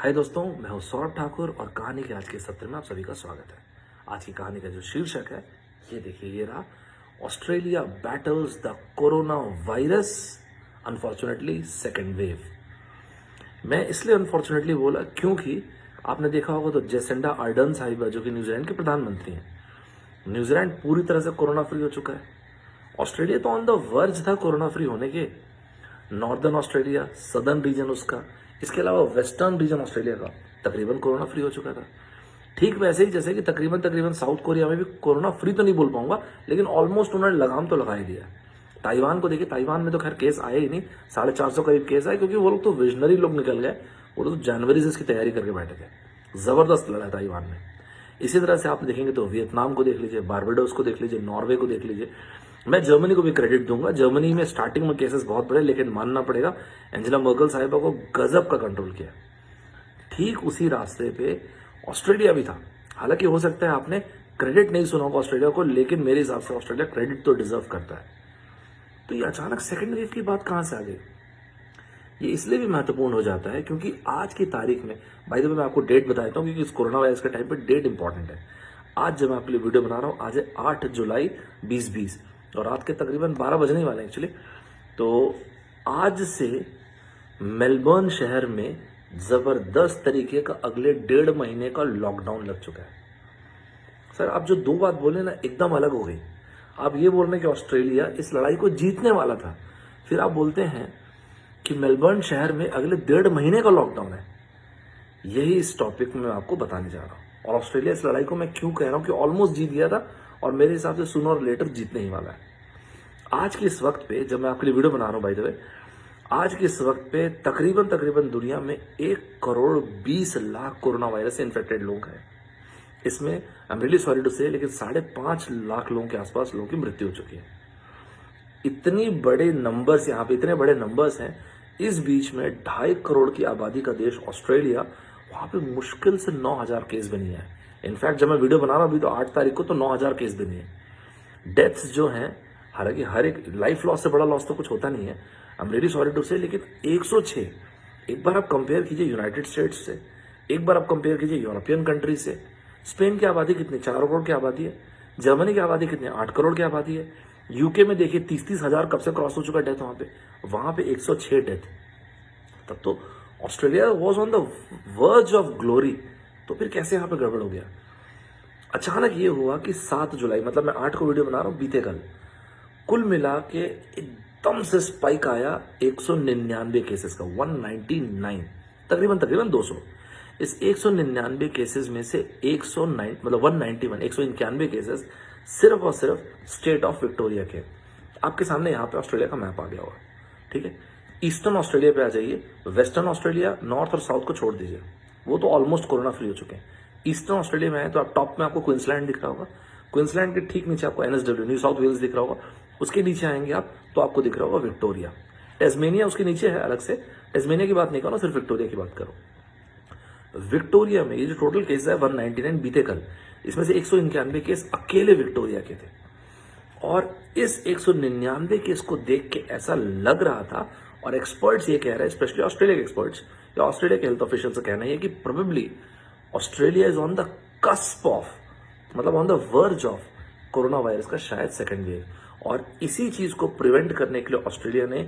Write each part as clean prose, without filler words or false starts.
हाय दोस्तों, मैं हूं सौरभ ठाकुर और कहानी के आज के सत्र में आप सभी का स्वागत है। आज की कहानी का जो शीर्षक है, ये देखिए, ये रहा। Australia battles the corona virus, unfortunately second wave. मैं इसलिए अनफॉर्चुनेटली बोला क्योंकि आपने देखा होगा तो जेसिंडा आर्डर्न साहिबा, जो कि न्यूजीलैंड के प्रधानमंत्री हैं, न्यूजीलैंड पूरी तरह से कोरोना फ्री हो चुका है। ऑस्ट्रेलिया तो ऑन द वर्ज था कोरोना फ्री होने के। नॉर्दर्न ऑस्ट्रेलिया, सदर्न रीजन उसका, इसके अलावा वेस्टर्न रीजन ऑस्ट्रेलिया का तकरीबन कोरोना फ्री हो चुका था। ठीक वैसे ही जैसे कि तकरीबन साउथ कोरिया में भी कोरोना फ्री तो नहीं बोल पाऊंगा, लेकिन ऑलमोस्ट उन्होंने लगाम तो लगा ही दिया। ताइवान को देखिए, ताइवान में तो खैर केस आए ही नहीं, 450 करीब केस आए, क्योंकि वो लोग तो विजनरी लोग निकल गए। वो लोग तो जनवरी से इसकी तैयारी करके बैठे थे। जबरदस्त लड़ा ताइवान में। इसी तरह से आप देखेंगे तो वियतनाम को देख लीजिए, बारबाडोस को देख लीजिए, नॉर्वे को देख लीजिए। मैं जर्मनी को भी क्रेडिट दूंगा। जर्मनी में स्टार्टिंग में केसेस बहुत बड़े, लेकिन मानना पड़ेगा एंजेला मर्केल साहिबा को गजब का कंट्रोल किया। ठीक उसी रास्ते पे ऑस्ट्रेलिया भी था। हालांकि हो सकता है आपने क्रेडिट नहीं सुना होगा ऑस्ट्रेलिया को, लेकिन मेरे हिसाब से ऑस्ट्रेलिया क्रेडिट तो डिजर्व करता है। तो ये अचानक सेकेंड वेव की बात कहां से आ गई? ये इसलिए भी महत्वपूर्ण हो जाता है क्योंकि आज की तारीख में, भाई मैं आपको डेट बता देता हूँ, क्योंकि इस कोरोना वायरस के टाइम पे डेट इंपॉर्टेंट है। आज जब मैं आपके लिए वीडियो बना रहा हूँ, आज है 8 जुलाई 2020 और रात के तकरीबन 12 बजने ही वाले हैं एक्चुअली। तो आज से मेलबर्न शहर में जबरदस्त तरीके का अगले 1.5 महीने का लॉकडाउन लग चुका है। सर, आप जो दो बात बोले ना, एकदम अलग हो गई। आप ये बोल रहे हैं कि ऑस्ट्रेलिया इस लड़ाई को जीतने वाला था, फिर आप बोलते हैं कि मेलबर्न शहर में अगले 1.5 महीने का लॉकडाउन है। यही इस टॉपिक में मैं आपको बताने जा रहा हूं। और ऑस्ट्रेलिया इस लड़ाई को मैं क्यों कह रहा हूं कि ऑलमोस्ट जीत गया था, और मेरे हिसाब से सूनर और लेटर जीतने ही वाला है। आज के इस वक्त पे, जब मैं आपके लिए वीडियो बना रहा हूं, बाय द वे, आज के इस वक्त पे तकरीबन दुनिया में 1,20,00,000 कोरोना वायरस से इन्फेक्टेड लोग हैं। इसमें I am really sorry to say, लेकिन 5.5 लाख लोगों के आसपास लोगों की मृत्यु हो चुकी है। इतनी बड़े नंबर्स, यहाँ पे इतने बड़े नंबर्स हैं। इस बीच में 2.5 करोड़ की आबादी का देश ऑस्ट्रेलिया, वहां पे मुश्किल से 9,000 केस भी नहीं है। इनफैक्ट जब मैं वीडियो बना रहा हूं अभी, तो 8 तारीख को तो 9,000 केस भी नहीं है। डेथ्स जो हैं, हालांकि हर एक लाइफ लॉस से बड़ा लॉस तो कुछ होता नहीं है, I am really sorry to say, लेकिन 106। एक बार आप कंपेयर कीजिए यूनाइटेड स्टेट्स से, एक बार आप कंपेयर कीजिए यूरोपियन कंट्री से। स्पेन की आबादी कितनी? 4 करोड़ की आबादी है। जर्मनी की आबादी कितनी? 8 करोड़ की आबादी है। यूके में देखिए 30-30 हजार कब से क्रॉस हो चुका डेथ वहां पे 106 डेथ। तब तो Australia was on the verge of glory. तो फिर कैसे यहां पे गड़बड़ हो गया? अचानक ये हुआ कि 7 जुलाई, मतलब मैं 8 को वीडियो बना रहा हूं, बीते कल कुल मिला के एकदम से स्पाइक आया 199 केसेस का, 199, तकरीबन 200। इस 199 केसेस में से 109 मतलब 191 191 केसेस सिर्फ और सिर्फ स्टेट ऑफ विक्टोरिया के। आपके सामने यहाँ पे ऑस्ट्रेलिया का मैप आ गया होगा, ठीक है। ईस्टर्न ऑस्ट्रेलिया पे आ जाइए। वेस्टर्न ऑस्ट्रेलिया, नॉर्थ और साउथ को छोड़ दीजिए, वो तो ऑलमोस्ट कोरोना फ्री हो चुके हैं। ईस्टर्न ऑस्ट्रेलिया में आए तो आप टॉप में आपको क्वींसलैंड दिख रहा होगा। क्वींसलैंड के ठीक नीचे आपको एनएसडब्ल्यू, न्यू साउथ वेल्स दिख रहा होगा। उसके नीचे आएंगे आप तो आपको दिख रहा होगा विक्टोरिया। टेस्मेनिया उसके नीचे है अलग से। टेस्मेनिया की बात नहीं करो, सिर्फ विक्टोरिया की बात करो। विक्टोरिया में ये जो टोटल केस है 199 बीते कल, इसमें से 191 केस अकेले विक्टोरिया के थे। और इस 199 केस को देख के ऐसा लग रहा था, और एक्सपर्ट्स ये कह रहे हैं, स्पेशली ऑस्ट्रेलिया के एक्सपर्ट्स या ऑस्ट्रेलिया के हेल्थ ऑफिशियल का कहना है कि probably Australia is on the cusp of, मतलब on the verge of corona virus का शायद सेकेंड वेव। और इसी चीज को प्रिवेंट करने के लिए ऑस्ट्रेलिया ने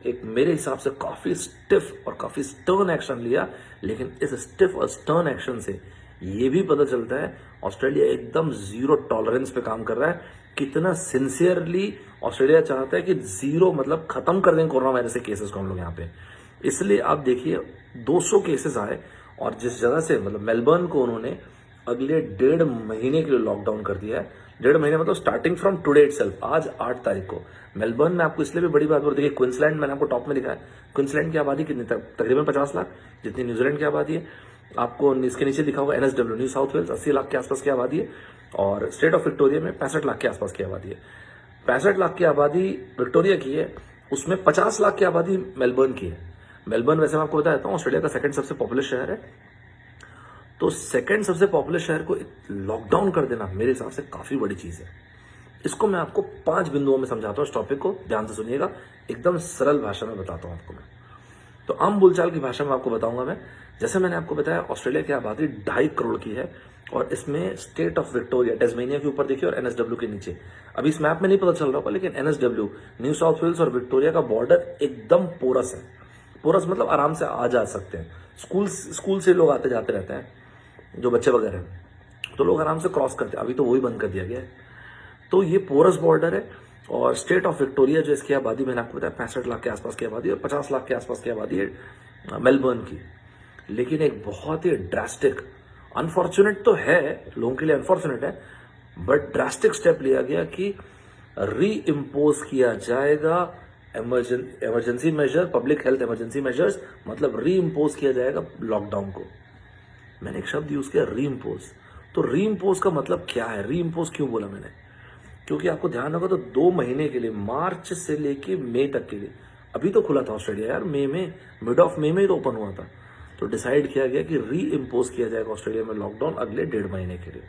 एक, मेरे हिसाब से, काफी स्टिफ और काफी स्टर्न एक्शन लिया। लेकिन इस स्टिफ और स्टर्न एक्शन से ये भी पता चलता है ऑस्ट्रेलिया एकदम जीरो टॉलरेंस पे काम कर रहा है। कितना सिंसियरली ऑस्ट्रेलिया चाहता है कि जीरो, मतलब खत्म कर दें कोरोना वायरस के केसेस को हम लोग यहाँ पे। इसलिए आप देखिए 200 केसेस आए, और जिस जगह से, मतलब मेलबर्न को उन्होंने अगले 1.5 महीने के लिए लॉकडाउन कर दिया है। 1.5 महीने मतलब स्टार्टिंग फ्रॉम टुडे इटसेल्फ, आज 8 तारीख को। मेलबर्न में आपको इसलिए भी बड़ी बात बोल, देखिए क्वींसलैंड मैंने आपको टॉप में दिखा है। क्वींसलैंड की आबादी कितनी तक? तकरीबन 50 लाख, जितनी न्यूजीलैंड की आबादी है। आपको इसके नीचे दिखा होगा NSW, New South Wales, 80 lakh के आसपास की आबादी है। और स्टेट ऑफ विक्टोरिया में 65 लाख के आसपास की आबादी है। 65 लाख की आबादी विक्टोरिया की है, उसमें 50 लाख की आबादी मेलबर्न की है। मेलबर्न, वैसे मैं आपको बता देता हूँ, ऑस्ट्रेलिया का सेकंड सबसे पॉपुलर शहर है। तो सेकंड सबसे पॉपुलर शहर को लॉकडाउन कर देना मेरे हिसाब से काफी बड़ी चीज है। इसको मैं आपको 5 बिंदुओं में समझाता हूं। इस टॉपिक को ध्यान से सुनिएगा, एकदम सरल भाषा में बताता हूं आपको मैं। तो आम बोलचाल की भाषा में आपको बताऊंगा मैं। जैसे मैंने आपको बताया, ऑस्ट्रेलिया की आबादी 2.5 करोड़ की है और इसमें स्टेट ऑफ विक्टोरिया टेस्मेनिया के ऊपर देखिए और एनएसडब्ल्यू के नीचे, अभी इस मैप में नहीं पता चल रहा होगा लेकिन एनएसडब्ल्यू न्यू साउथ वेल्स और विक्टोरिया का बॉर्डर एकदम पोरस है। पोरस मतलब आराम से आ जा सकते हैं। स्कूल से लोग आते जाते रहते हैं, जो बच्चे वगैरह हैं, तो लोग आराम से क्रॉस करते हैं। अभी तो वही बंद कर दिया गया है। तो ये पोरस बॉर्डर है और स्टेट ऑफ विक्टोरिया जो इसकी आबादी मैंने आपको बताया 65 लाख के आसपास की आबादी और 50 लाख के आसपास की आबादी है मेलबर्न की। लेकिन एक बहुत ही ड्रास्टिक, अनफॉर्चुनेट तो है, लोगों के लिए अनफॉर्चुनेट है, बट ड्रास्टिक स्टेप लिया गया कि री इम्पोज किया जाएगा emergency measure, public health emergency measures, मतलब री इम्पोज किया जाएगा लॉकडाउन को। मैंने एक शब्द यूज किया, री इम्पोज। तो री इम्पोज का मतलब क्या है, री इम्पोज क्यों बोला मैंने? क्योंकि आपको ध्यान होगा तो 2 महीने के लिए, मार्च से लेके मई तक के लिए, अभी तो खुला था ऑस्ट्रेलिया यार, मई में, मिड ऑफ मई में ही तो ओपन हुआ था। तो डिसाइड किया गया कि री इम्पोज किया जाएगा ऑस्ट्रेलिया में लॉकडाउन अगले 1.5 महीने के लिए।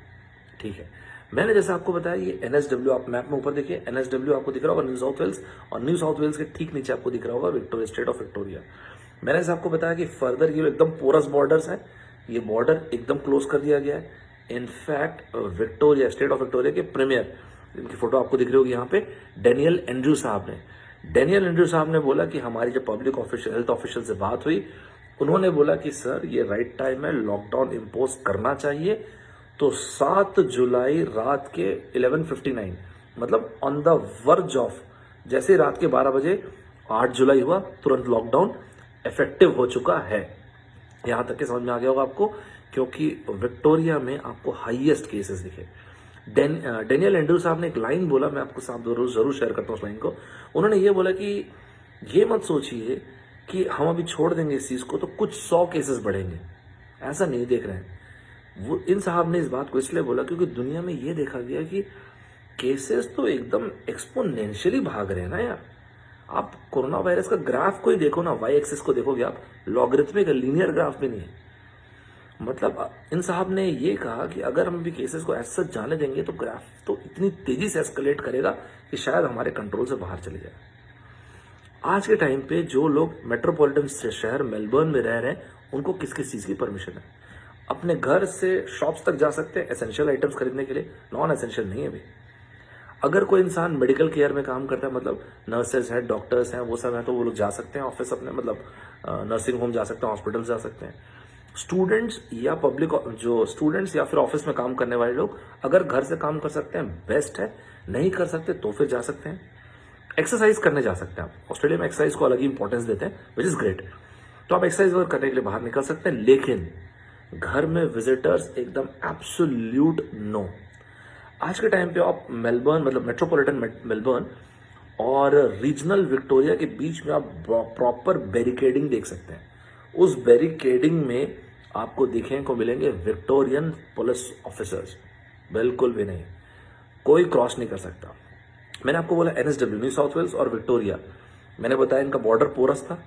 ठीक है, मैंने जैसे आपको बताया ये एनएसडब्ल्यू, आप मैप में ऊपर देखिए एनएसडब्ल्यू आपको दिख रहा होगा न्यू साउथ वेल्स, और न्यू साउथ वेल्स के ठीक नीचे आपको दिख रहा होगा विक्टोरिया, स्टेट ऑफ विक्टोरिया। मैंने जैसे आपको बताया कि फर्दर ये एकदम पोरस बॉर्डर्स है, ये बॉर्डर एकदम क्लोज कर दिया गया है। In fact Victoria, state of Victoria के प्रीमियर, इनकी फोटो आपको दिख रही होगी यहाँ पे, डेनियल एंड्रू साहब ने बोला कि हमारी जब पब्लिक ऑफिशियल, हेल्थ ऑफिशियल से बात हुई, उन्होंने बोला कि सर ये राइट टाइम है, लॉकडाउन इम्पोज करना चाहिए। तो 7 जुलाई रात के 11:59, मतलब ऑन द वर्ज ऑफ, जैसे रात के 12 बजे 8 जुलाई हुआ, तुरंत लॉकडाउन इफेक्टिव हो चुका है। यहां तक के समझ में आ गया होगा आपको, क्योंकि विक्टोरिया में आपको हाईएस्ट केसेस दिखे। डेनियल एंड्रू साहब ने एक लाइन बोला, मैं आपको साथ जरूर शेयर करता हूँ उस लाइन को। उन्होंने ये बोला कि ये मत सोचिए कि हम अभी छोड़ देंगे इस चीज को तो कुछ 100 केसेस बढ़ेंगे, ऐसा नहीं देख रहे हैं वो। इन साहब ने इस बात को इसलिए बोला क्योंकि दुनिया में ये देखा गया कि केसेस तो एकदम एक्सपोनेंशियली भाग रहे हैं ना यार। आप कोरोना वायरस का ग्राफ को ही देखो ना, वाई एक्सिस को देखोगे आप, लॉगरिथमिक लीनियर ग्राफ भी नहीं है। मतलब इन साहब ने ये कहा कि अगर हम भी केसेस को ऐसा जाने देंगे तो ग्राफ तो इतनी तेजी से एस्केलेट करेगा कि शायद हमारे कंट्रोल से बाहर चले जाए। आज के टाइम पे जो लोग मेट्रोपॉलिटन शहर मेलबर्न में रह रहे हैं, उनको किस किस चीज की परमिशन है? अपने घर से शॉप्स तक जा सकते हैं एसेंशियल आइटम्स खरीदने के लिए, नॉन एसेंशियल नहीं है अभी। अगर कोई इंसान मेडिकल केयर में काम करता है, मतलब नर्सेज हैं, डॉक्टर्स हैं, वो सब हैं, तो वो लोग जा सकते हैं ऑफिस अपने, मतलब नर्सिंग होम जा सकते हैं, हॉस्पिटल जा सकते हैं। स्टूडेंट्स या पब्लिक, जो स्टूडेंट्स या फिर ऑफिस में काम करने वाले लोग अगर घर से काम कर सकते हैं बेस्ट है, नहीं कर सकते तो फिर जा सकते हैं। एक्सरसाइज करने जा सकते हैं आप, ऑस्ट्रेलिया में एक्सरसाइज को अलग ही इंपॉर्टेंस देते हैं, विच इज ग्रेट। तो आप एक्सरसाइज वगैरह करने के लिए बाहर निकल सकते हैं, लेकिन घर में विजिटर्स एकदम एब्सोल्यूट नो। आज के टाइम पे आप मेलबर्न, मतलब मेट्रोपॉलिटन मेलबर्न और रीजनल विक्टोरिया के बीच में आप प्रॉपर बैरिकेडिंग देख सकते हैं। उस बैरिकेडिंग में आपको दिखने को मिलेंगे विक्टोरियन पुलिस ऑफिसर्स, बिल्कुल भी नहीं, कोई क्रॉस नहीं कर सकता। मैंने आपको बोला एनएसडब्ल्यू, न्यू साउथ वेल्स और विक्टोरिया, मैंने बताया इनका बॉर्डर पोरस था।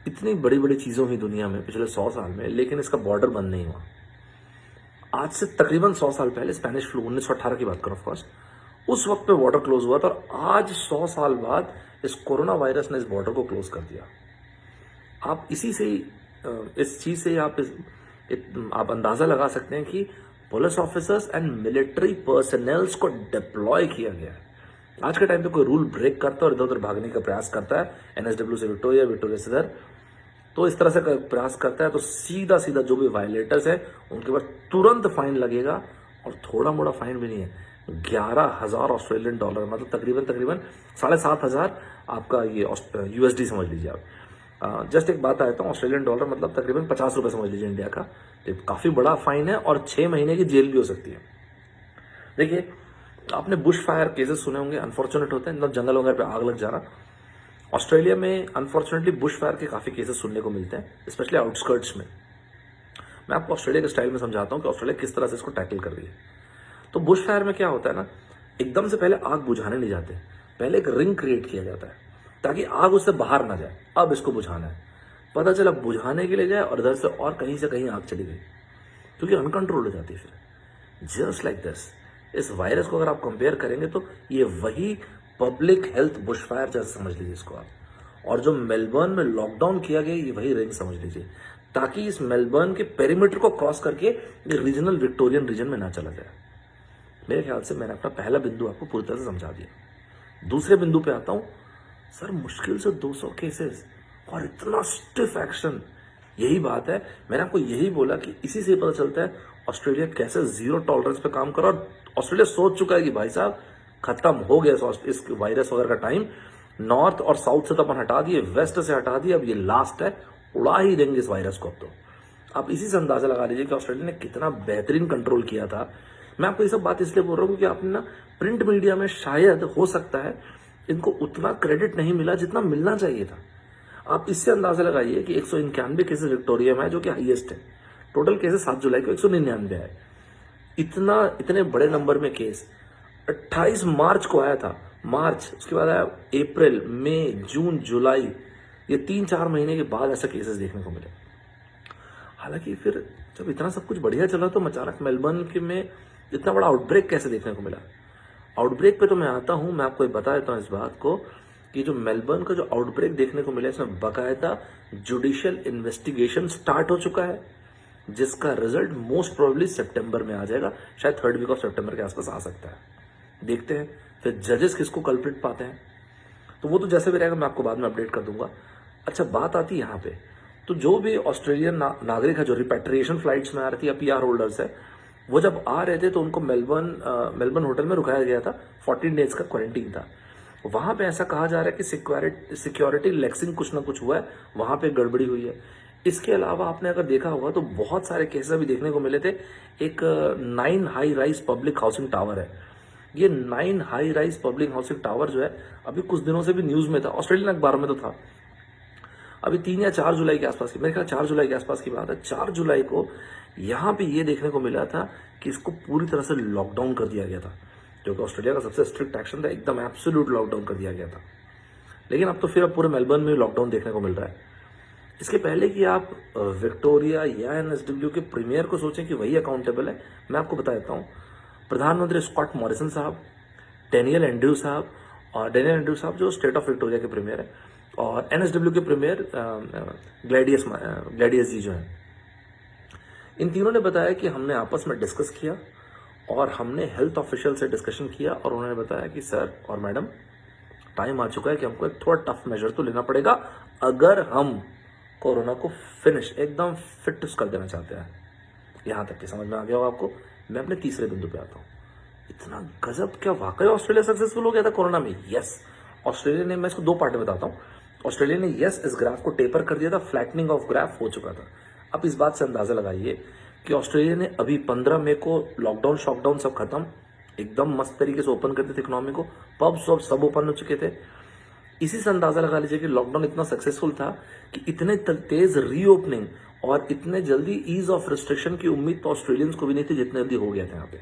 इतनी बड़ी बड़ी चीजें हुई दुनिया में पिछले 100 साल में, लेकिन इसका बॉर्डर बंद नहीं हुआ। आज से तकरीबन 100 साल पहले स्पेनिश फ्लू, 1918 की बात करो ऑफकोर्स, उस वक्त पे बॉर्डर क्लोज हुआ था, और आज 100 साल बाद इस कोरोना वायरस ने इस बॉर्डर को क्लोज कर दिया। आप इसी से ही, इस चीज से आप अंदाजा लगा सकते हैं कि police officers and military personnels को डिप्लॉय किया गया है। आज के टाइम पे कोई रूल ब्रेक करता है और इधर उधर भागने का प्रयास करता है, एनएसडब्ल्यू से विक्टोरिया, विक्टोरिया से इधर, तो इस तरह से प्रयास करता है तो सीधा सीधा जो भी वायलेटर्स है उनके ऊपर तुरंत फाइन लगेगा, और थोड़ा मोड़ा फाइन भी नहीं है, 11,000 ऑस्ट्रेलियन डॉलर, मतलब तकरीबन 7,500 आपका ये यूएसडी समझ लीजिए आप। जस्ट एक बात आता हूँ, ऑस्ट्रेलियन डॉलर मतलब तकरीबन 50 रुपए समझ लीजिए इंडिया का। तो काफी बड़ा फाइन है और 6 महीने की जेल भी हो सकती है। देखिए, आपने बुश फायर केसेस सुने होंगे, अनफॉर्चुनेट होते हैं, मतलब जंगल वगैरह पे आग लग जाना। ऑस्ट्रेलिया में अनफॉर्चुनेटली बुश फायर के काफी केसेस सुनने को मिलते हैं, स्पेशली आउटस्कर्ट्स में। मैं आपको ऑस्ट्रेलिया के स्टाइल में समझाता हूँ कि ऑस्ट्रेलिया किस तरह से इसको टैकल कर रही है। तो बुश फायर में क्या होता है ना, एकदम से पहले आग बुझाने नहीं जाते, पहले एक रिंग क्रिएट किया जाता है ताकि आग उससे बाहर ना जाए। अब इसको बुझाना है, पता चला बुझाने के लिए जाए और इधर से और कहीं से कहीं आग चली गई, क्योंकि अनकंट्रोल हो जाती है फिर। जस्ट लाइक दिस, इस वायरस को अगर आप कंपेयर करेंगे तो ये वही पब्लिक हेल्थ बुशफायर जैसे समझ लीजिए इसको आप। और जो मेलबर्न में लॉकडाउन किया गया ये वही रिंग समझ लीजिए, ताकि इस मेलबर्न के पेरीमीटर को क्रॉस करके ये रीजनल विक्टोरियन रीजन में ना चला जाए। मेरे ख्याल से मैंने अपना पहला बिंदु आपको पूरी तरह से समझा दिया। दूसरे बिंदु पे आता हूं। सर मुश्किल से 200 केसेस और इतना स्टिफ एक्शन, यही बात है। मैंने आपको यही बोला कि इसी से पता चलता है ऑस्ट्रेलिया कैसे जीरो टॉलरेंस पे काम कर रहा है। और ऑस्ट्रेलिया सोच चुका है कि भाई साहब खत्म हो गया इस वायरस वगैरह का टाइम। नॉर्थ और साउथ से तो अपन हटा दिए, वेस्ट से हटा दिए, अब ये लास्ट है, उड़ा ही देंगे इस वायरस को। अब तो आप इसी से अंदाजा लगा लीजिए कि ऑस्ट्रेलिया ने कितना बेहतरीन कंट्रोल किया था। मैं आपको ये सब बात इसलिए बोल रहा हूँ क्योंकि आपने ना प्रिंट मीडिया में शायद हो सकता है इनको उतना क्रेडिट नहीं मिला जितना मिलना चाहिए था। आप इससे अंदाजा लगाइए कि 191 केसेस विक्टोरिया में है, जो कि हाईएस्ट है। टोटल केसेस 7 जुलाई को 199 है। इतने बड़े नंबर में केस 28 मार्च को आया था। मार्च, उसके बाद आया अप्रैल, मई, जून, जुलाई, ये 3-4 महीने के बाद ऐसा केसेस देखने को मिले। हालांकि फिर जब इतना सब कुछ बढ़िया चला तो अचानक मेलबर्न के में इतना बड़ा आउटब्रेक कैसे देखने को मिला। आउटब्रेक पे तो मैं आता हूं, मैं आपको बता देता हूं इस बात को कि जो मेलबर्न का जो आउटब्रेक देखने को मिला, इसमें बाकायदा जुडिशियल इन्वेस्टिगेशन स्टार्ट हो चुका है, जिसका रिजल्ट मोस्ट प्रोबेबली सितंबर में आ जाएगा। शायद 3rd वीक ऑफ सितंबर के आसपास आ सकता है। देखते हैं फिर जजेस किसको कल्प्रिट पाते हैं, तो वो तो जैसे भी रहेगा मैं आपको बाद में अपडेट कर दूंगा। अच्छा, बात आती है यहाँ पे, तो जो भी ऑस्ट्रेलियन नागरिक है जो रिपेट्रिएशन फ्लाइट्स में आ रही थी या PR होल्डर्स है, वो जब आ रहे थे तो उनको मेलबर्न होटल में रुकाया गया था। 14 डेज का क्वारंटीन था। वहां पे ऐसा कहा जा रहा है कि सिक्योरिटी लैक्सिंग कुछ ना कुछ हुआ है, वहां पे गड़बड़ी हुई है। इसके अलावा आपने अगर देखा होगा तो बहुत सारे केसेस अभी देखने को मिले थे। एक 9 high rise public housing tower है। ये 9 high rise public housing tower जो है अभी कुछ दिनों से भी न्यूज में था, ऑस्ट्रेलियन अखबार में तो था। अभी 3 या 4 जुलाई के आसपास की, मेरे ख्याल 4 जुलाई के आसपास की बात है। 4 जुलाई को यहाँ पे ये देखने को मिला था कि इसको पूरी तरह से लॉकडाउन कर दिया गया था, जो कि ऑस्ट्रेलिया का सबसे स्ट्रिक्ट एक्शन था। एकदम एब्सोल्यूट लॉकडाउन कर दिया गया था। लेकिन अब तो फिर पूरे मेलबर्न में लॉकडाउन देखने को मिल रहा है। इसके पहले कि आप विक्टोरिया या NSW के प्रीमियर को सोचें कि वही अकाउंटेबल है, मैं आपको बता देता हूँ। प्रधानमंत्री स्कॉट मॉरिसन साहब, डेनियल एंड्रयू साहब जो स्टेट ऑफ विक्टोरिया के प्रीमियर है, और NSW के प्रीमियर ग्लैडियस जी जो हैं, इन तीनों ने बताया कि हमने आपस में डिस्कस किया और हमने हेल्थ ऑफिशियल से डिस्कशन किया और उन्होंने बताया कि सर और मैडम, टाइम आ चुका है कि हमको एक थोड़ा टफ मेजर तो लेना पड़ेगा अगर हम कोरोना को फिनिश एकदम फिट कर देना चाहते हैं। यहां तक कि समझ में आ गया होगा आपको। मैं अपने तीसरे बिंदु पे आता हूं। इतना गजब, क्या वाकई ऑस्ट्रेलिया सक्सेसफुल हो गया था कोरोना में? यस, ऑस्ट्रेलिया ने, मैं इसको 2 पार्ट में बताता हूं। ऑस्ट्रेलिया ने इस ग्राफ को टेपर कर दिया था, फ्लैटनिंग ऑफ ग्राफ हो चुका था। अब इस बात से अंदाजा लगाइए कि ऑस्ट्रेलिया ने अभी 15 मई को लॉकडाउन शॉकडाउन सब खत्म, एकदम मस्त तरीके से ओपन कर दी थी इकोनॉमी को, पब्स सब ओपन हो चुके थे। इसी से अंदाजा लगा लीजिए कि लॉकडाउन इतना सक्सेसफुल था कि इतने तेज रीओपनिंग और इतने जल्दी ईज ऑफ रिस्ट्रिक्शन की उम्मीद तो ऑस्ट्रेलियंस को भी नहीं थी जितने जल्दी हो गया था यहाँ पे।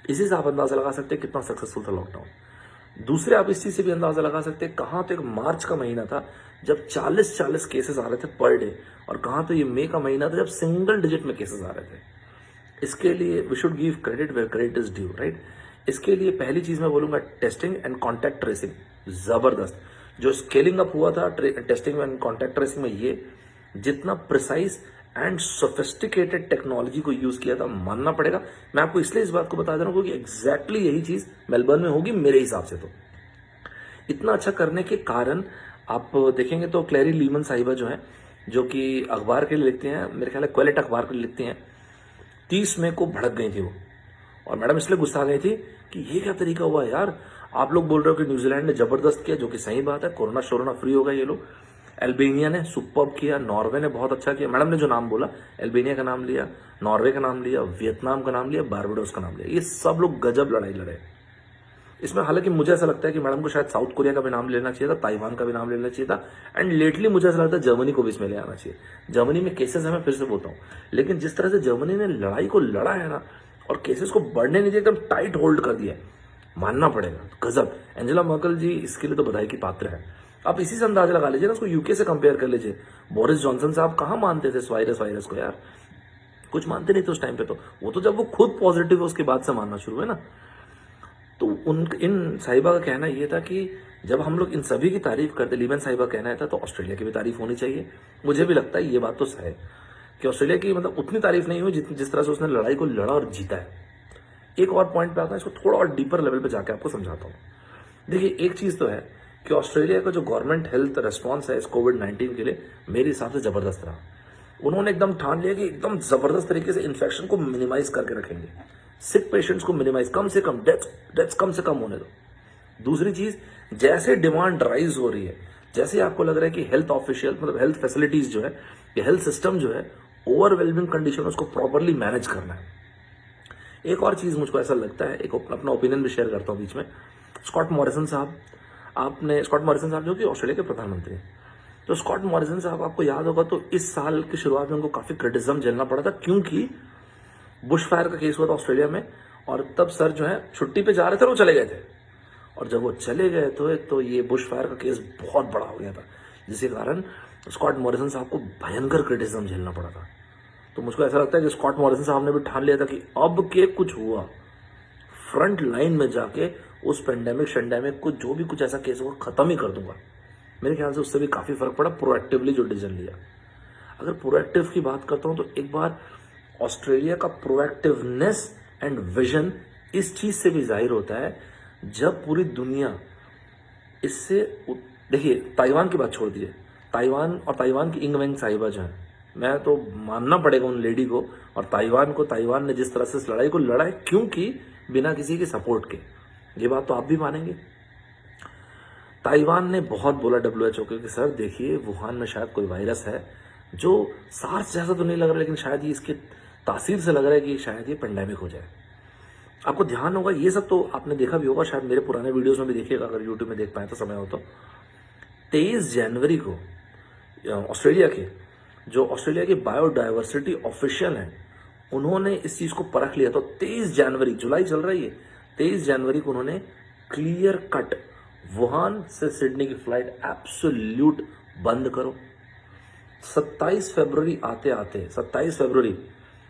इसी से आप अंदाजा लगा सकते हैं कितना सक्सेसफुल था लॉकडाउन। दूसरे आप इस चीज से भी अंदाजा लगा सकते हैं, कहाँ तो एक मार्च का महीना था जब 40 केसेस आ रहे थे पर डे, और कहाँ तो ये मई का महीना था जब सिंगल डिजिट में केसेस आ रहे थे। इसके लिए we should give credit where credit is due, right. इसके लिए पहली चीज मैं बोलूंगा टेस्टिंग एंड कॉन्टैक्ट ट्रेसिंग, जबरदस्त जो स्केलिंग अप हुआ था टेस्टिंग एंड कॉन्टैक्ट ट्रेसिंग में। ये जितना प्रिसाइज एंड सोफिस्टिकेटेड टेक्नोलॉजी को यूज किया था, मानना पड़ेगा। मैं आपको इसलिए इस बात को बता दे रहा हूं क्योंकि एग्जैक्टली यही चीज मेलबर्न में होगी मेरे हिसाब से। तो इतना अच्छा करने के कारण आप देखेंगे तो क्लैरी लीमन साहिबा जो है, जो कि अखबार के लिए लिखते हैं, मेरे ख्याल है क्वेलेट अखबार के लिए लिखती हैं, 30 मई को भड़क गई थी वो। और मैडम इसलिए गुस्सा आ गई थी कि ये क्या तरीका हुआ यार, आप लोग बोल रहे हो कि न्यूजीलैंड ने जबरदस्त किया, जो कि सही बात है, कोरोना शोरोना फ्री हो गए ये लोग। अल्बानिया ने सुपर्ब किया, नॉर्वे ने बहुत अच्छा किया। मैडम ने जो नाम बोला, अल्बानिया का नाम लिया, नॉर्वे का नाम लिया, वियतनाम का नाम लिया, बारबाडोस का नाम लिया, ये सब लोग गजब लड़ाई लड़े। इसमें हालांकि मुझे ऐसा लगता है कि मैडम को शायद साउथ कोरिया का भी नाम लेना चाहिए था, ताइवान का भी नाम लेना चाहिए था, एंड लेटली मुझे ऐसा लगता है जर्मनी को भी इसमें ले आना चाहिए। जर्मनी में केसेस है, मैं फिर से बोलता हूँ, लेकिन जिस तरह से जर्मनी ने लड़ाई को लड़ा है ना, और केसेस को बढ़ने नहीं दिया, एकदम टाइट होल्ड कर दिया, मानना पड़ेगा, गजब। एंजेला मर्केल जी इसके लिए तो बधाई की पात्र है। आप इसी से अंदाजा लगा लीजिए ना, उसको यूके से कंपेयर कर लीजिए। बोरिस जॉनसन साहब कहाँ मानते थे इस वायरस को यार, कुछ मानते नहीं थे उस टाइम पे। तो वो तो जब वो खुद पॉजिटिव है उसके बाद से मानना शुरू है ना। तो इन साहिबा का कहना ये था कि जब हम लोग इन सभी की तारीफ करते, लीमन साहिबा का कहना था तो ऑस्ट्रेलिया की भी तारीफ होनी चाहिए। मुझे भी लगता है ये बात तो है कि ऑस्ट्रेलिया की मतलब उतनी तारीफ नहीं हुई जिस तरह से उसने लड़ाई को लड़ा और जीता है। एक और पॉइंट पे आता है, इसको थोड़ा और डीपर लेवल पे जाके आपको समझाता हूँ। देखिए, एक चीज तो है कि ऑस्ट्रेलिया का जो गवर्नमेंट हेल्थ रिस्पॉन्स है इस कोविड-19 के लिए मेरे हिसाब से जबरदस्त रहा। उन्होंने एकदम ठान लिया कि एकदम जबरदस्त तरीके से इन्फेक्शन को मिनिमाइज करके रखेंगे, सिक पेशेंट्स को मिनिमाइज, कम से कम डेथ्स कम से कम होने दो। दूसरी चीज, जैसे डिमांड राइज हो रही है, जैसे आपको लग रहा है कि हेल्थ ऑफिशियल मतलब हेल्थ फैसिलिटीज जो है, ये हेल्थ सिस्टम जो है ओवरवेलमिंग कंडीशन, उसको प्रॉपरली मैनेज करना है। एक और चीज मुझको ऐसा लगता है, एक अपना ओपिनियन भी शेयर करता हूं बीच में। स्कॉट मॉरिसन साहब जो कि ऑस्ट्रेलिया के प्रधानमंत्री हैं, तो स्कॉट मॉरिसन साहब आपको याद होगा तो इस साल की शुरुआत में उनको काफी क्रिटिसिज्म झेलना पड़ा था, क्योंकि बुश फायर का केस हुआ था ऑस्ट्रेलिया में और तब सर जो है छुट्टी पे जा रहे थे और वो चले गए थे, और जब वो चले गए तो ये बुश फायर का केस बहुत बड़ा हो गया था, जिसके कारण स्कॉट मॉरिसन साहब को भयंकर क्रिटिसिज्म झेलना पड़ा था। तो मुझको ऐसा लगता है कि स्कॉट मॉरिसन साहब ने भी ठान लिया था कि अब के कुछ हुआ, फ्रंट लाइन में जाके उस पेंडेमिक को जो भी कुछ ऐसा केस होगा खत्म ही कर दूंगा। मेरे ख्याल से उससे भी काफी फर्क पड़ा प्रोएक्टिवली जो डिसीजन लिया। अगर प्रोएक्टिव की बात करता हूं तो एक बार ऑस्ट्रेलिया का प्रोएक्टिवनेस एंड विजन इस चीज से भी जाहिर होता है जब पूरी दुनिया इससे, देखिए ताइवान की बात छोड़ दीजिए, ताइवान की इंगवेंग साहिबा जो है, मैं तो मानना पड़ेगा उन लेडी को और ताइवान ने जिस तरह से इस लड़ाई को लड़ा है, क्योंकि बिना किसी के सपोर्ट के, ये बात तो आप भी मानेंगे। ताइवान ने बहुत बोला WHO को कि सर देखिए वुहान में शायद कोई वायरस है जो सार्स जैसा तो नहीं लग रहा, लेकिन शायद ये इसके तासीर से लग रहा है कि शायद ये पेंडेमिक हो जाए। आपको ध्यान होगा, ये सब तो आपने देखा भी होगा, शायद मेरे पुराने वीडियोस में भी देखिएगा अगर यूट्यूब में देख पाए तो समय हो तो। 23 जनवरी को ऑस्ट्रेलिया के बायोडाइवर्सिटी ऑफिशियल हैं, उन्होंने इस चीज को परख लिया। तो 23 जनवरी, जुलाई चल रही है, 23 जनवरी को उन्होंने क्लियर कट वुहान से सिडनी की फ्लाइट एब्सोल्यूट बंद करो। 27 फरवरी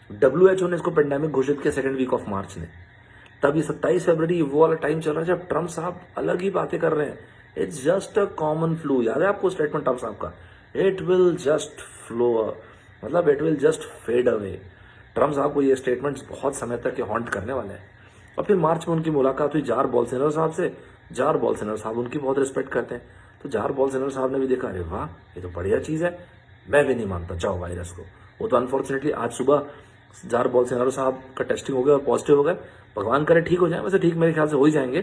WHO ने इसको पेंडेमिक घोषित किया, सेकेंड वीक ऑफ मार्च ने। तब ये 27 फरवरी वो वाला टाइम चल रहा है जब ट्रम्प साहब अलग ही बातें कर रहे हैं, it's just a common flu. याद है आपको स्टेटमेंट ट्रम्प साहब का, इट विल जस्ट फ्लो, मतलब it will just fade away. Trump साहब को ये स्टेटमेंट्स बहुत समय तक हॉन्ट करने वाले हैं। और फिर मार्च में उनकी मुलाकात हुई जार बोल्सोनारो साहब से। जार बोल्सोनारो साहब उनकी बहुत रिस्पेक्ट करते हैं, तो जार बोल्सोनारो साहब ने भी देखा, अरे वाह ये तो बढ़िया चीज है, मैं भी नहीं मानता जाओ वायरस को। वो तो अनफॉर्चुनेटली आज सुबह जार बोल्सोनारो साहब का टेस्टिंग हो गया और पॉजिटिव हो गए, भगवान करे ठीक हो जाए। वैसे ठीक मेरे ख्याल से हो ही जाएंगे।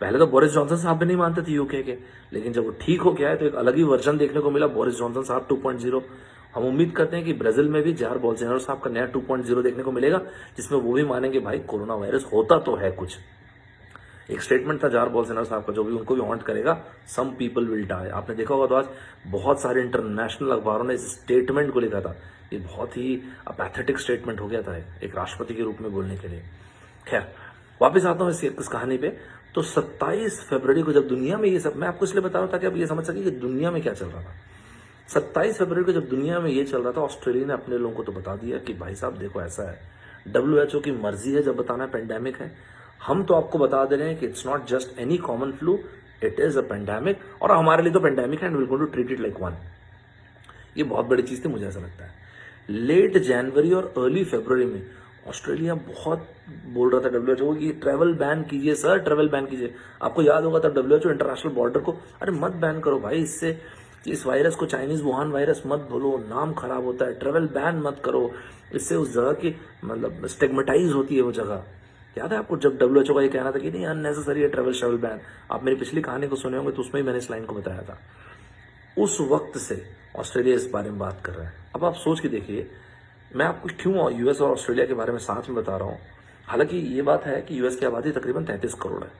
पहले तो बोरिस जॉनसन साहब भी नहीं मानते थे यूके के, लेकिन जब वो ठीक हो गया है तो एक अलग ही वर्जन देखने को मिला, बोरिस जॉनसन साहब 2.0। हम उम्मीद करते हैं कि ब्राजील में भी जार बोल्सोनारो साहब का नया 2.0 देखने को मिलेगा, जिसमें वो भी मानेंगे भाई कोरोना वायरस होता तो है कुछ। एक स्टेटमेंट था जार बोल्सोनारो साहब का जो भी उनको भी हॉन्ट करेगा, सम पीपल विल डाई। आपने देखा होगा तो आज बहुत सारे इंटरनेशनल अखबारों ने इस स्टेटमेंट को लिखा था। ये बहुत ही पैथेटिक स्टेटमेंट हो गया था एक राष्ट्रपति के रूप में बोलने के लिए। खैर वापस आता हूँ इस कहानी पे। तो 27 फरवरी को जब दुनिया में ये सब, मैं आपको इसलिए बता रहा था कि आप ये समझ सके कि दुनिया में क्या चल रहा था। 27 फरवरी को जब दुनिया में ये चल रहा था, ऑस्ट्रेलिया ने अपने लोगों को तो बता दिया कि भाई साहब देखो ऐसा है, WHO की मर्जी है जब बताना पेंडेमिक है। हम तो आपको बता दे रहे हैं कि it's not just any common flu, it is a pandemic, और हमारे लिए तो पेंडेमिक है and we will going to treat it like one. ये बहुत बड़ी चीज थी, मुझे ऐसा लगता है। लेट जनवरी और अर्ली फरवरी में ऑस्ट्रेलिया बहुत बोल रहा था WHO को कि ट्रैवल बैन कीजिए सर, ट्रैवल बैन कीजिए। आपको याद होगा तब WHO इंटरनेशनल बॉर्डर को, अरे मत बैन करो भाई, इससे इस वायरस को चाइनीज वुहान वायरस मत बोलो, नाम खराब होता है, ट्रैवल बैन मत करो, इससे उस जगह की मतलब स्टिग्मेटाइज होती है वो जगह। याद है आपको जब WHO का ये कहना था कि नहीं अननेसेसरी है ट्रैवल बैन। आप मेरी पिछली कहानी को सुने होंगे तो उसमें ही मैंने इस लाइन को बताया था। उस वक्त से ऑस्ट्रेलिया इस बारे में बात कर रहा है। अब आप सोच के देखिए, मैं आपको क्यों यूएस और ऑस्ट्रेलिया के बारे में साथ में बता रहा हूँ। हालांकि ये बात है कि यूएस की आबादी तकरीबन 33 करोड़ है।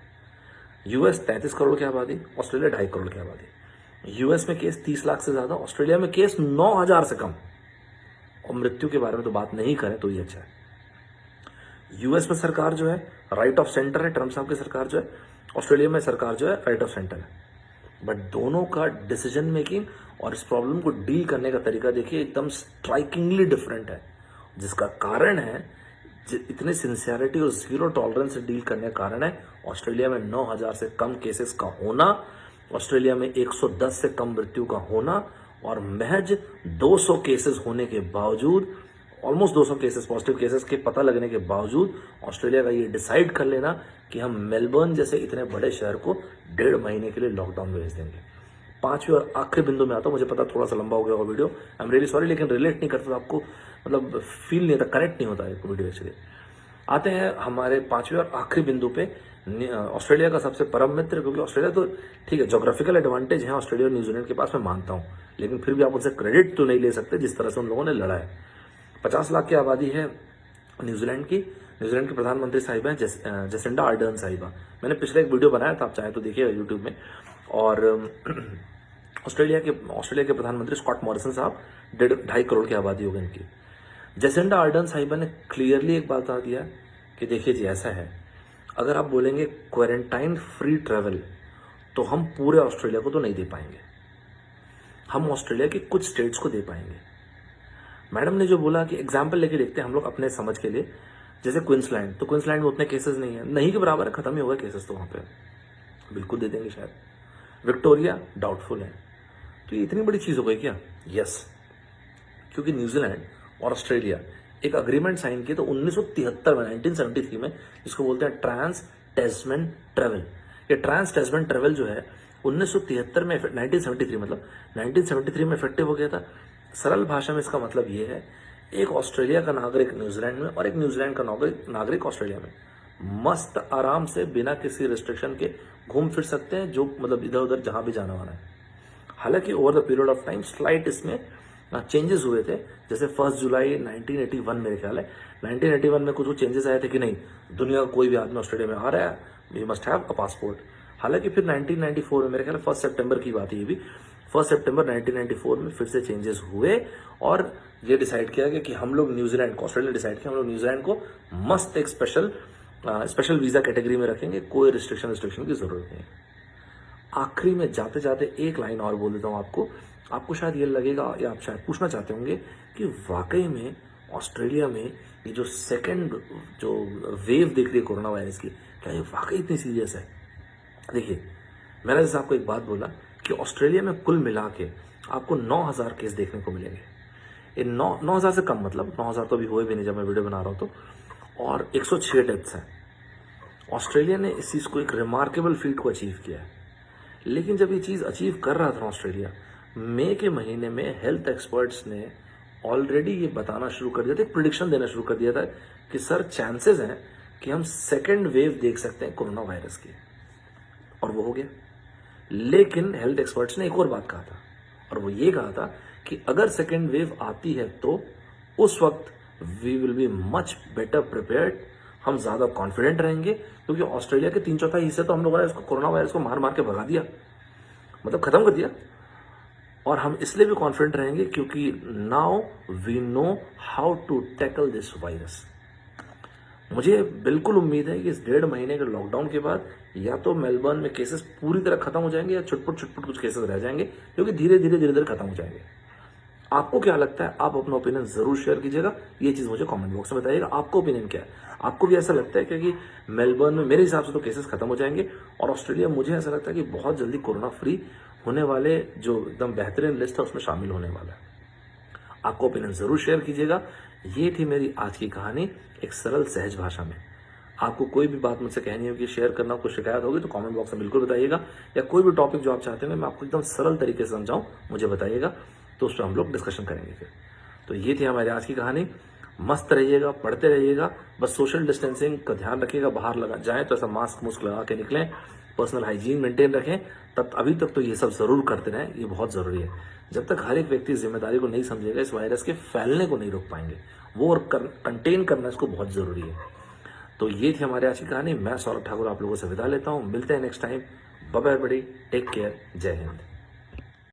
यूएस 33 करोड़ की आबादी, ऑस्ट्रेलिया 2.5 करोड़ की आबादी। यूएस में केस 30 लाख से ज्यादा, ऑस्ट्रेलिया में केस 9,000 से कम, और मृत्यु के बारे में तो बात नहीं करें तो ये अच्छा है। यूएस में सरकार जो है राइट ऑफ सेंटर है, ट्रम्प साहब की सरकार जो है, ऑस्ट्रेलिया में सरकार जो है राइट ऑफ सेंटर है। बट दोनों का डिसीजन मेकिंग और इस प्रॉब्लम को डील करने का तरीका देखिए एकदम स्ट्राइकिंगली डिफरेंट है, जिसका कारण है इतने सिंसियरिटी और जीरो टॉलरेंस से डील करने का कारण है ऑस्ट्रेलिया में 9,000 से कम केसेस का होना, ऑस्ट्रेलिया में 110 से कम मृत्यु का होना, और महज 200 केसेस होने के बावजूद, ऑलमोस्ट 200 केसेस पॉजिटिव केसेस के पता लगने के बावजूद ऑस्ट्रेलिया का ये डिसाइड कर लेना कि हम मेलबर्न जैसे इतने बड़े शहर को 1.5 महीने के लिए लॉकडाउन में भेज देंगे। पांचवें और आखिरी बिंदु में आता हूं, मुझे पता थोड़ा सा लंबा हो गया होगा video, I am really sorry, लेकिन रिलेट नहीं करता, आपको मतलब फील नहीं होता, कनेक्ट नहीं होता है वीडियो एक्चुअली। आते हैं हमारे पांचवें और आखिरी बिंदु पे, ऑस्ट्रेलिया का सबसे परम मित्र, क्योंकि ऑस्ट्रेलिया तो ठीक है ऑग्राफिकल एडवांटेज है ऑस्ट्रेलिया और न्यूजीलैंड के पास, मैं मानता हूं, लेकिन फिर भी आप उनसे क्रेडिट तो नहीं ले सकते जिस तरह से उन लोगों ने लड़ा है। 50 लाख की आबादी है न्यूजीलैंड की। न्यूजीलैंड की प्रधानमंत्री साहिबा हैं जसिंडा आर्डर्न साहिबा। मैंने पिछले एक वीडियो बनाया था, आप चाहे तो देखिएगा यूट्यूब में। और ऑस्ट्रेलिया के प्रधानमंत्री स्कॉट मॉरिसन साहब, 2.5 करोड़ की आबादी होगी इनकी। जसिंडा आर्डर्न साहिबा ने क्लियरली एक बात बता दिया कि देखिए जी ऐसा है, अगर आप बोलेंगे क्वारंटाइन फ्री ट्रेवल तो हम पूरे ऑस्ट्रेलिया को तो नहीं दे पाएंगे, हम ऑस्ट्रेलिया के कुछ स्टेट्स को दे पाएंगे। मैडम ने जो बोला कि एग्जाम्पल लेके देखते हैं हम लोग अपने समझ के लिए, जैसे क्वींसलैंड, तो क्वींसलैंड में उतने केसेस नहीं है, नहीं के बराबर है, खत्म ही होगा केसेस तो वहां पे, बिल्कुल दे देंगे शायद। विक्टोरिया डाउटफुल है। तो ये इतनी बड़ी चीज हो गई क्या? यस, क्योंकि न्यूजीलैंड और ऑस्ट्रेलिया एक अग्रीमेंट साइन किए तो 1973 में, 1973 में, जिसको बोलते हैं ट्रांस टैस्मैन ट्रेवल। ये ट्रांस टैस्मैन ट्रेवल जो है 1973 में, 1973 मतलब 1973 में इफेक्टिव हो गया था। सरल भाषा में इसका मतलब ये है, एक ऑस्ट्रेलिया का नागरिक न्यूजीलैंड में और एक न्यूजीलैंड का नागरिक ऑस्ट्रेलिया में मस्त आराम से बिना किसी रिस्ट्रिक्शन के घूम फिर सकते हैं, जो मतलब इधर उधर जहां भी जाना वाला है। हालांकि over the period of time slight इसमें चेंजेस हुए थे, जैसे 1 जुलाई 1981 मेरे ख्याल है, 1981 में कुछ चेंजेस आए थे कि नहीं दुनिया का कोई भी आदमी ऑस्ट्रेलिया में आ रहा है, we must have a passport. हालांकि फिर 1994 में मेरे ख्याल 1 सितंबर की बात है, ये भी 1 सितंबर 1994 में फिर से चेंजेस हुए और ये डिसाइड किया गया कि हम लोग न्यूजीलैंड को, ऑस्ट्रेलिया डिसाइड किया हम लोग न्यूजीलैंड को मस्त एक स्पेशल वीजा कैटेगरी में रखेंगे, कोई रिस्ट्रिक्शन की जरूरत नहीं। आखिरी में जाते जाते एक लाइन और बोल देता हूं आपको शायद ये लगेगा या आप शायद पूछना चाहते होंगे कि वाकई में ऑस्ट्रेलिया में ये जो सेकंड जो वेव दिख रही है कोरोना वायरस की, क्या ये वाकई इतनी सीरियस है? देखिए, मैंने जैसे आपको एक बात बोला कि ऑस्ट्रेलिया में कुल मिला के आपको 9,000 केस देखने को मिलेंगे। ये 9,000 से कम, मतलब 9,000 तो अभी हुए भी नहीं जब मैं वीडियो बना रहा हूं तो, और 106 डेथ्स हैं। ऑस्ट्रेलिया ने इस चीज को एक रिमार्केबल फीट को अचीव किया है। लेकिन जब ये चीज अचीव कर रहा था ऑस्ट्रेलिया, मई के महीने में हेल्थ एक्सपर्ट्स ने ऑलरेडी ये बताना शुरू कर दिया था, प्रिडिक्शन देना शुरू कर दिया था कि सर चांसेस हैं कि हम सेकेंड वेव देख सकते हैं कोरोना वायरस की, और वो हो गया। लेकिन हेल्थ एक्सपर्ट्स ने एक और बात कहा था, और वो ये कहा था कि अगर सेकेंड वेव आती है तो उस वक्त we will be much better prepared, हम ज्यादा कॉन्फिडेंट रहेंगे, क्योंकि ऑस्ट्रेलिया के 3/4 हिस्से तो हम लोगों ने इसको कोरोना वायरस को मार मार के भगा दिया, मतलब खत्म कर दिया। और हम इसलिए भी कॉन्फिडेंट रहेंगे क्योंकि now we know how to tackle this virus. मुझे बिल्कुल उम्मीद है कि इस 1.5 महीने के लॉकडाउन के बाद या तो मेलबर्न में केसेस पूरी तरह खत्म हो जाएंगे या छुटपुट कुछ केसेस रह जाएंगे, क्योंकि धीरे धीरे खत्म हो जाएंगे। आपको क्या लगता है? आप अपना ओपिनियन जरूर शेयर कीजिएगा, ये चीज मुझे कमेंट बॉक्स में बताइएगा। आपका ओपिनियन क्या है? आपको भी ऐसा लगता है कि मेलबर्न में मेरे हिसाब से तो केसेस खत्म हो जाएंगे, और ऑस्ट्रेलिया मुझे ऐसा लगता है कि बहुत जल्दी कोरोना फ्री होने वाले जो एकदम बेहतरीन लिस्ट है उसमें शामिल होने वाला है। आपको ओपिनियन जरूर शेयर कीजिएगा। ये थी मेरी आज की कहानी, एक सरल सहज भाषा में। आपको कोई भी बात मुझसे कहनी होगी, शेयर करना, कोई शिकायत होगी तो कमेंट बॉक्स में बिल्कुल बताइएगा, या कोई भी टॉपिक जो आप चाहते हैं मैं आपको एकदम सरल तरीके से समझाऊं, मुझे बताइएगा, तो उस पर हम लोग डिस्कशन करेंगे फिर। तो ये थी हमारी आज की कहानी। मस्त रहिएगा, पढ़ते रहिएगा, बस सोशल डिस्टेंसिंग का ध्यान रखिएगा, बाहर लगा जाए तो ऐसा मास्क मुस्क लगा के निकलें, पर्सनल हाइजीन मेंटेन रखें। तब अभी तक तो ये सब जरूर करते रहें, ये बहुत जरूरी है। जब तक हर एक व्यक्ति जिम्मेदारी को नहीं समझेगा, इस वायरस के फैलने को नहीं रोक पाएंगे, वो और कंटेन करना इसको बहुत जरूरी है। तो ये थी हमारी आज की कहानी। मैं सौरभ ठाकुर आप लोगों से विदा लेता हूँ, मिलते हैं next time. Bye bye, take care, जय हिंद।